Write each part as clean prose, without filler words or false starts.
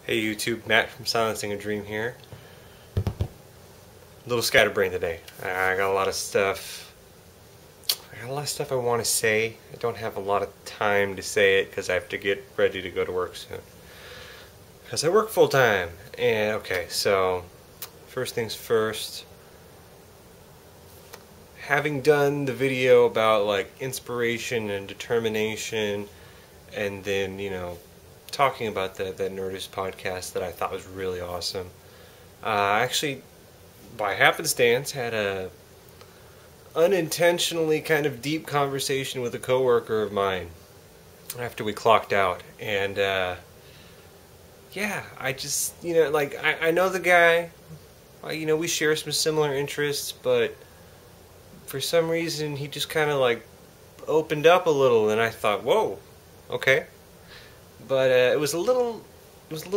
Hey YouTube, Matt from Silencingadream here. A little scatterbrained today. I got a lot of stuff. I want to say. I don't have a lot of time to say it because I have to get ready to go to work soon. Because I work full time. And okay, so first things first. Having done the video about like inspiration and determination, and then talking about that Nerdist podcast that I thought was really awesome. I actually, by happenstance, had a unintentionally kind of deep conversation with a coworker of mine after we clocked out, and yeah, I just I know the guy. We share some similar interests, but for some reason he just kind of like opened up a little, and I thought, whoa, okay. But it was a little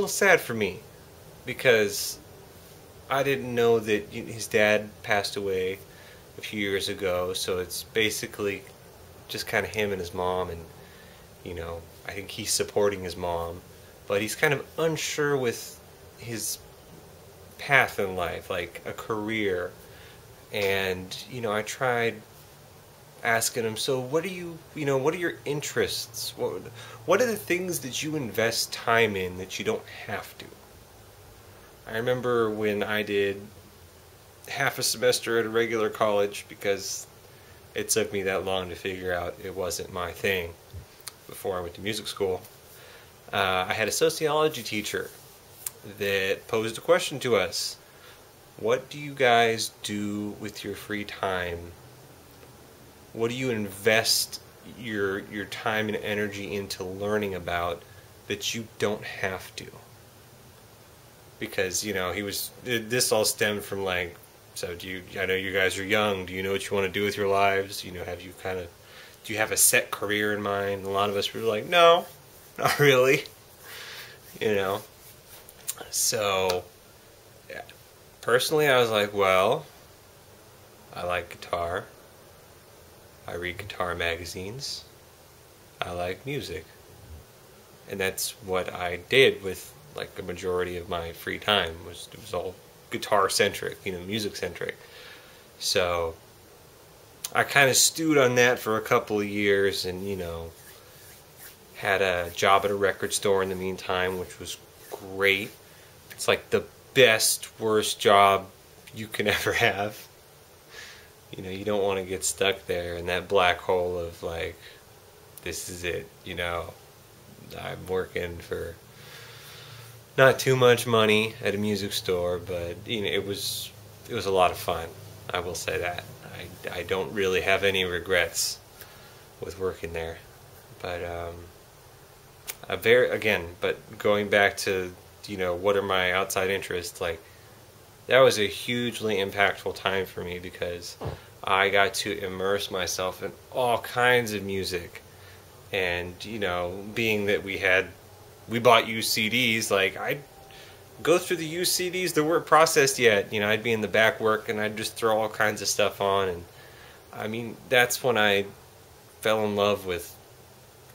sad for me because I didn't know that his dad passed away a few years ago. So it's basically just kind of him and his mom, and I think he's supporting his mom, but he's kind of unsure with his path in life, like a career. And I tried asking him, so what are your interests? What are the things that you invest time in that you don't have to? I remember when I did half a semester at a regular college, because it took me that long to figure out it wasn't my thing before I went to music school. I had a sociology teacher that posed a question to us. What do you guys do with your free time? What do you invest your time and energy into learning about that you don't have to? Because this all stemmed from like, so I know you guys are young, do you know what you want to do with your lives? Do you have a set career in mind? A lot of us were like, no, not really. So yeah. Personally, I was like, well, I like guitar. I read guitar magazines. I like music. And that's what I did with like the majority of my free time. It was all guitar centric, music centric. So I kind of stewed on that for a couple of years, and had a job at a record store in the meantime, which was great. It's like the best, worst job you can ever have. You don't want to get stuck there in that black hole of like, this is it, I'm working for not too much money at a music store, but it was a lot of fun. I will say that. I don't really have any regrets with working there. But but going back to what are my outside interests, like that was a hugely impactful time for me because I got to immerse myself in all kinds of music. And, being that we bought used CDs, like I'd go through the used CDs that weren't processed yet. I'd be in the back work and I'd just throw all kinds of stuff on. And I mean, that's when I fell in love with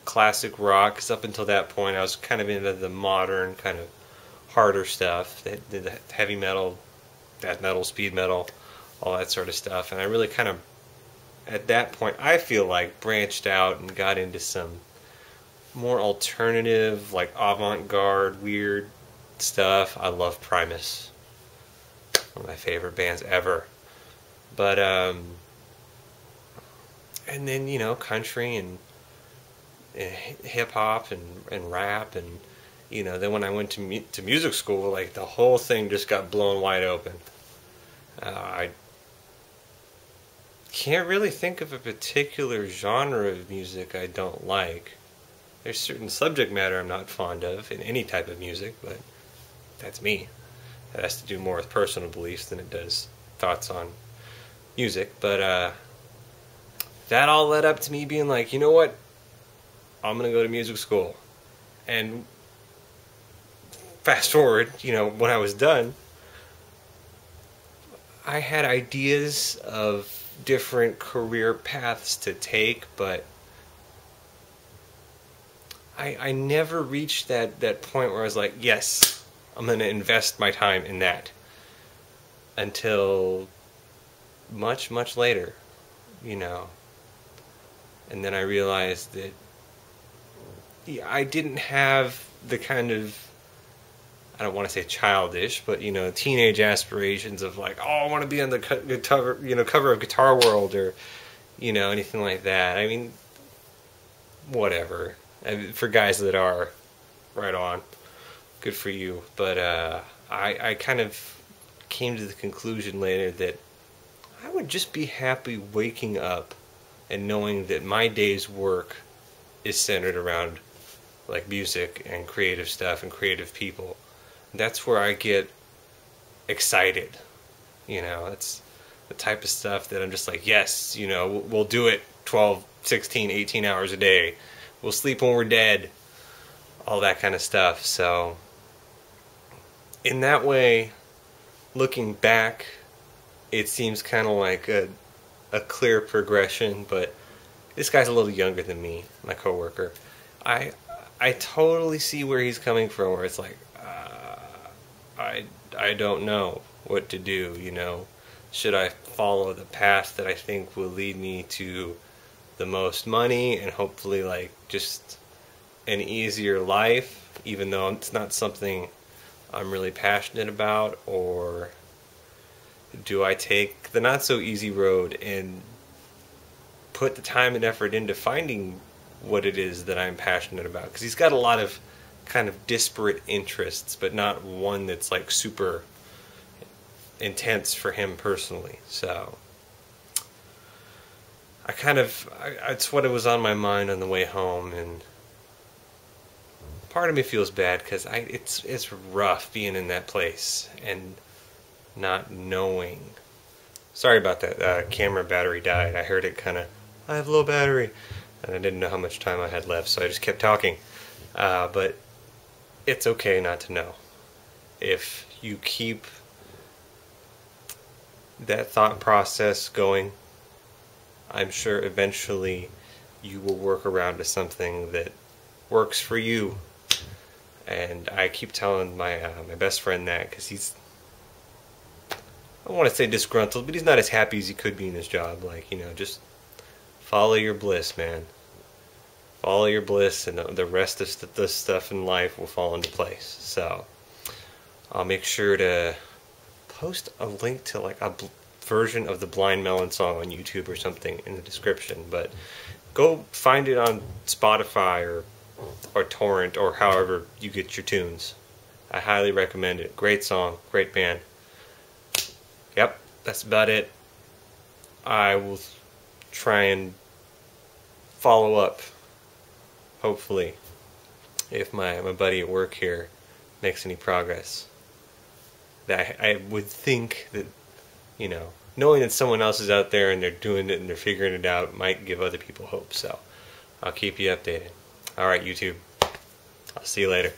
classic rock, because up until that point I was kind of into the modern, kind of harder stuff, the heavy metal, death metal, speed metal, all that sort of stuff. And I really kind of, at that point, I feel like branched out and got into some more alternative, like avant-garde, weird stuff. I love Primus, one of my favorite bands ever. But and then country and hip hop and rap, and then when I went to music school, like the whole thing just got blown wide open. I can't really think of a particular genre of music I don't like. There's certain subject matter I'm not fond of in any type of music, but that's me. That has to do more with personal beliefs than it does thoughts on music. But that all led up to me being like, you know what? I'm going to go to music school. And fast forward, when I was done, I had ideas of different career paths to take, but I never reached that point where I was like, yes, I'm going to invest my time in that until much, much later, you know. And then I realized that I didn't have the kind of, I don't want to say childish, but, you know, teenage aspirations of like, oh, I want to be on the cover, you know, cover of Guitar World, or, you know, anything like that. I mean, whatever. For guys that are, right on, good for you. But I kind of came to the conclusion later that I would just be happy waking up and knowing that my day's work is centered around like music and creative stuff and creative people. That's where I get excited. You know, it's the type of stuff that I'm just like, yes, you know, we'll do it 12, 16, 18 hours a day. We'll sleep when we're dead. All that kind of stuff. So, in that way, looking back, it seems kind of like a clear progression, but this guy's a little younger than me, my coworker. I totally see where he's coming from, where it's like, I don't know what to do, you know. Should I follow the path that I think will lead me to the most money and hopefully like just an easier life, even though it's not something I'm really passionate about? Or do I take the not so easy road and put the time and effort into finding what it is that I'm passionate about? Because he's got a lot of kind of disparate interests, but not one that's like super intense for him personally. So it's what it was on my mind on the way home, and part of me feels bad because it's rough being in that place and not knowing. Sorry about that. Camera battery died. I heard it kind of, I have low battery, and I didn't know how much time I had left, so I just kept talking. But it's okay not to know. If you keep that thought process going, I'm sure eventually you will work around to something that works for you. And I keep telling my best friend that, because he's, I don't want to say disgruntled, but he's not as happy as he could be in his job. Like, you know, just follow your bliss, man. Follow your bliss, and the rest of the stuff in life will fall into place. So I'll make sure to post a link to like a version of the Blind Melon song on YouTube or something in the description. But go find it on Spotify or torrent, or however you get your tunes. I highly recommend it. Great song, great band. Yep, that's about it. I will try and follow up, hopefully, if my buddy at work here makes any progress. That I would think that, you know, knowing that someone else is out there and they're doing it and they're figuring it out might give other people hope. So I'll keep you updated. Alright, YouTube. I'll see you later.